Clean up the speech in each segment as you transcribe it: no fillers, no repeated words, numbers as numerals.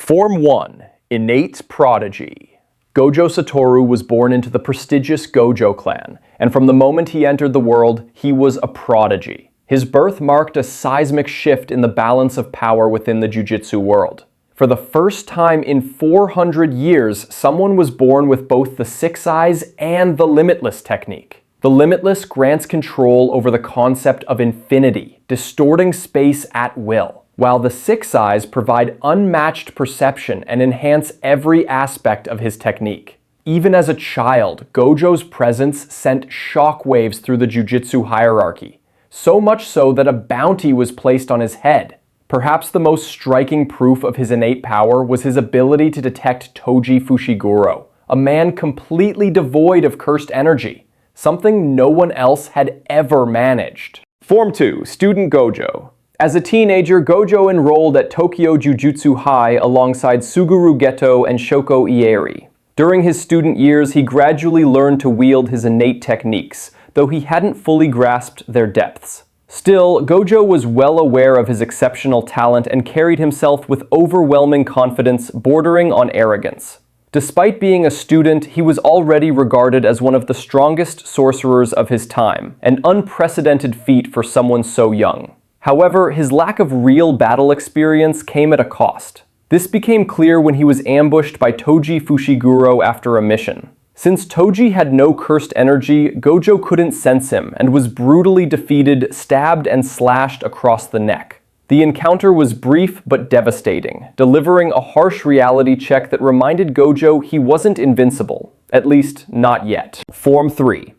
Form 1. Innate Prodigy. Gojo Satoru was born into the prestigious Gojo clan, and from the moment he entered the world, he was a prodigy. His birth marked a seismic shift in the balance of power within the Jujutsu world. For the first time in 400 years, someone was born with both the Six Eyes and the Limitless technique. The Limitless grants control over the concept of infinity, distorting space at will, while the Six Eyes provide unmatched perception and enhance every aspect of his technique. Even as a child, Gojo's presence sent shockwaves through the Jujutsu hierarchy, so much so that a bounty was placed on his head. Perhaps the most striking proof of his innate power was his ability to detect Toji Fushiguro, a man completely devoid of cursed energy, something no one else had ever managed. Form 2. Student Gojo. As a teenager, Gojo enrolled at Tokyo Jujutsu High alongside Suguru Geto and Shoko Ieri. During his student years, he gradually learned to wield his innate techniques, though he hadn't fully grasped their depths. Still, Gojo was well aware of his exceptional talent and carried himself with overwhelming confidence, bordering on arrogance. Despite being a student, he was already regarded as one of the strongest sorcerers of his time, an unprecedented feat for someone so young. However, his lack of real battle experience came at a cost. This became clear when he was ambushed by Toji Fushiguro after a mission. Since Toji had no cursed energy, Gojo couldn't sense him and was brutally defeated, stabbed, and slashed across the neck. The encounter was brief but devastating, delivering a harsh reality check that reminded Gojo he wasn't invincible, at least not yet. Form 3.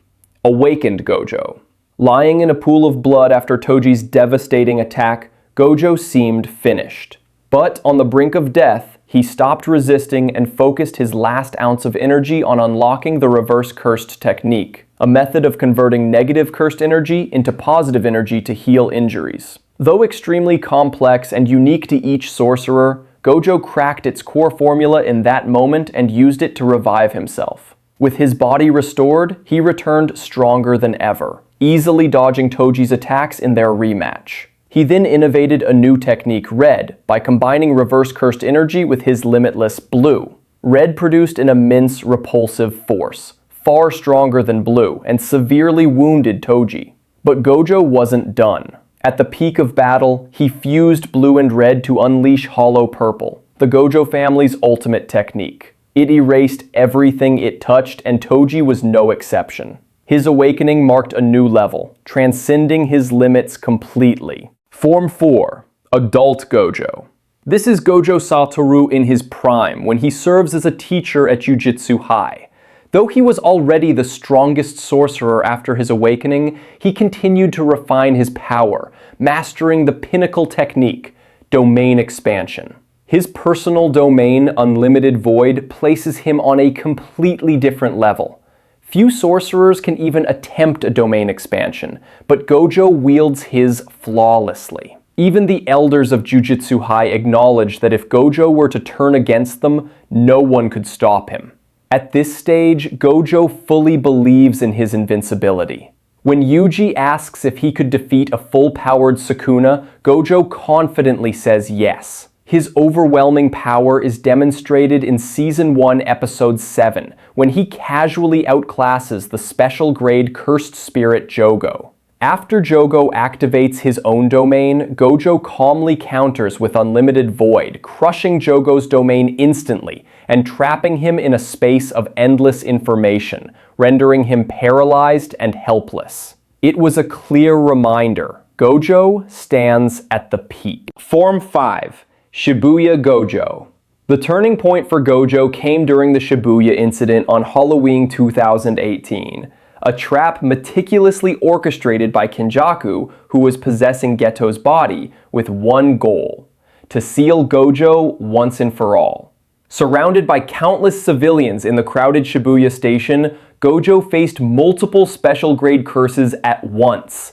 Awakened Gojo. Lying in a pool of blood after Toji's devastating attack, Gojo seemed finished. But on the brink of death, he stopped resisting and focused his last ounce of energy on unlocking the reverse cursed technique, a method of converting negative cursed energy into positive energy to heal injuries. Though extremely complex and unique to each sorcerer, Gojo cracked its core formula in that moment and used it to revive himself. With his body restored, he returned stronger than ever, easily dodging Toji's attacks in their rematch. He then innovated a new technique, Red, by combining reverse cursed energy with his Limitless Blue. Red produced an immense repulsive force, far stronger than Blue, and severely wounded Toji. But Gojo wasn't done. At the peak of battle, he fused Blue and Red to unleash Hollow Purple, the Gojo family's ultimate technique. It erased everything it touched, and Toji was no exception. His awakening marked a new level, transcending his limits completely. Form 4. Adult Gojo. This is Gojo Satoru in his prime, when he serves as a teacher at Jujutsu High. Though he was already the strongest sorcerer after his awakening, he continued to refine his power, mastering the pinnacle technique, domain expansion. His personal domain, Unlimited Void, places him on a completely different level. Few sorcerers can even attempt a domain expansion, but Gojo wields his flawlessly. Even the elders of Jujutsu High acknowledge that if Gojo were to turn against them, no one could stop him. At this stage, Gojo fully believes in his invincibility. When Yuji asks if he could defeat a full-powered Sukuna, Gojo confidently says yes. His overwhelming power is demonstrated in Season 1, Episode 7, when he casually outclasses the special-grade cursed spirit Jogo. After Jogo activates his own domain, Gojo calmly counters with Unlimited Void, crushing Jogo's domain instantly and trapping him in a space of endless information, rendering him paralyzed and helpless. It was a clear reminder: Gojo stands at the peak. Form 5. Shibuya Gojo. The turning point for Gojo came during the Shibuya incident on Halloween 2018, a trap meticulously orchestrated by Kenjaku, who was possessing Geto's body, with one goal: to seal Gojo once and for all. Surrounded by countless civilians in the crowded Shibuya station, Gojo faced multiple special-grade curses at once.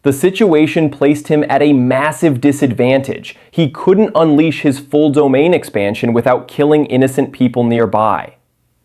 The situation placed him at a massive disadvantage. He couldn't unleash his full domain expansion without killing innocent people nearby.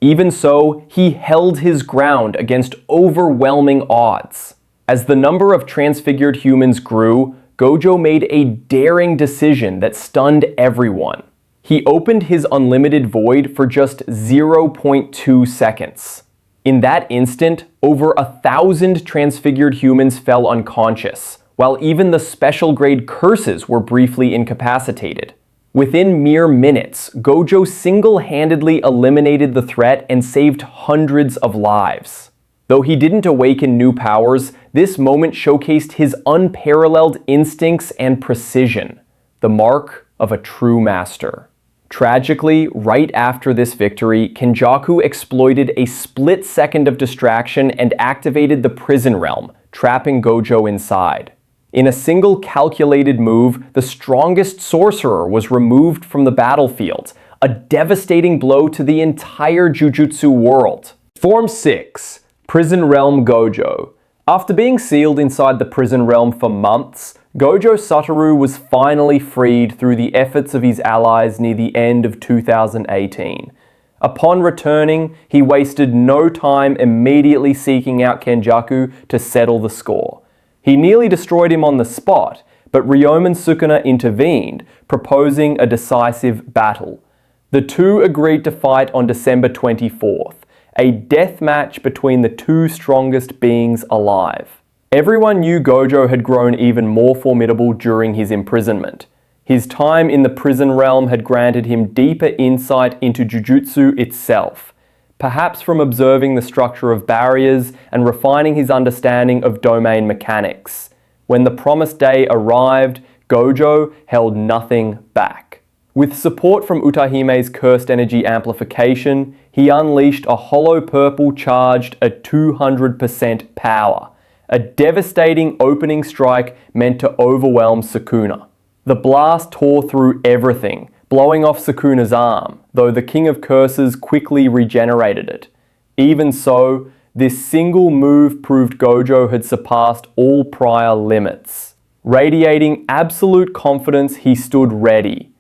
Even so, he held his ground against overwhelming odds. As the number of transfigured humans grew, Gojo made a daring decision that stunned everyone. He opened his unlimited void for just 0.2 seconds. In that instant, over 1,000 transfigured humans fell unconscious, while even the special grade curses were briefly incapacitated. Within mere minutes, Gojo single-handedly eliminated the threat and saved hundreds of lives. Though he didn't awaken new powers, this moment showcased his unparalleled instincts and precision, the mark of a true master. Tragically, right after this victory, Kenjaku exploited a split second of distraction and activated the prison realm, trapping Gojo inside. In a single calculated move, the strongest sorcerer was removed from the battlefield, a devastating blow to the entire Jujutsu world. Form 6. Prison Realm Gojo. After being sealed inside the prison realm for months, Gojo Satoru was finally freed through the efforts of his allies near the end of 2018. Upon returning, he wasted no time immediately seeking out Kenjaku to settle the score. He nearly destroyed him on the spot, but Ryomen Sukuna intervened, proposing a decisive battle. The two agreed to fight on December 24th, a death match between the two strongest beings alive. Everyone knew Gojo had grown even more formidable during his imprisonment. His time in the prison realm had granted him deeper insight into Jujutsu itself, perhaps from observing the structure of barriers and refining his understanding of domain mechanics. When the promised day arrived, Gojo held nothing back. With support from Utahime's cursed energy amplification, he unleashed a hollow purple charged at 200% power, a devastating opening strike meant to overwhelm Sukuna. The blast tore through everything, blowing off Sukuna's arm, though the King of Curses quickly regenerated it. Even so, this single move proved Gojo had surpassed all prior limits. Radiating absolute confidence, he stood ready.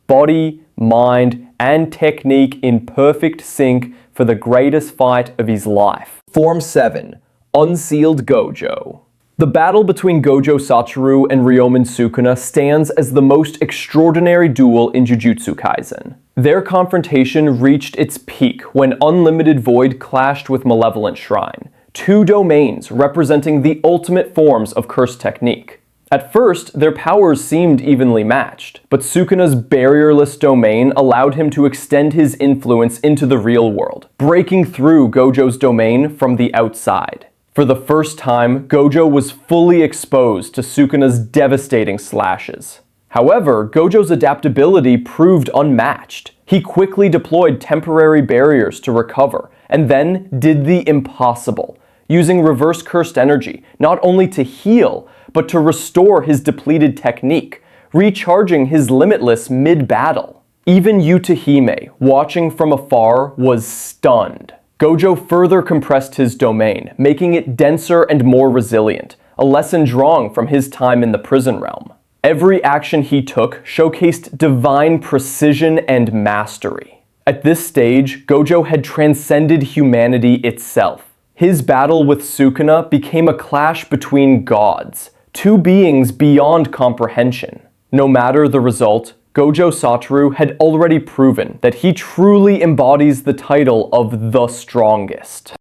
Body, mind, and technique in perfect sync for the greatest fight of his life. Form 7. Unsealed Gojo. The battle between Gojo Satoru and Ryomen Sukuna stands as the most extraordinary duel in Jujutsu Kaisen. Their confrontation reached its peak when Unlimited Void clashed with Malevolent Shrine, two domains representing the ultimate forms of curse technique. At first, their powers seemed evenly matched, but Sukuna's barrierless domain allowed him to extend his influence into the real world, breaking through Gojo's domain from the outside. For the first time, Gojo was fully exposed to Sukuna's devastating slashes. However, Gojo's adaptability proved unmatched. He quickly deployed temporary barriers to recover, and then did the impossible, using reverse cursed energy not only to heal, but to restore his depleted technique, recharging his Limitless mid-battle. Even Utahime, watching from afar, was stunned. Gojo further compressed his domain, making it denser and more resilient, a lesson drawn from his time in the prison realm. Every action he took showcased divine precision and mastery. At this stage, Gojo had transcended humanity itself. His battle with Sukuna became a clash between gods, two beings beyond comprehension. No matter the result, Gojo Satoru had already proven that he truly embodies the title of the strongest.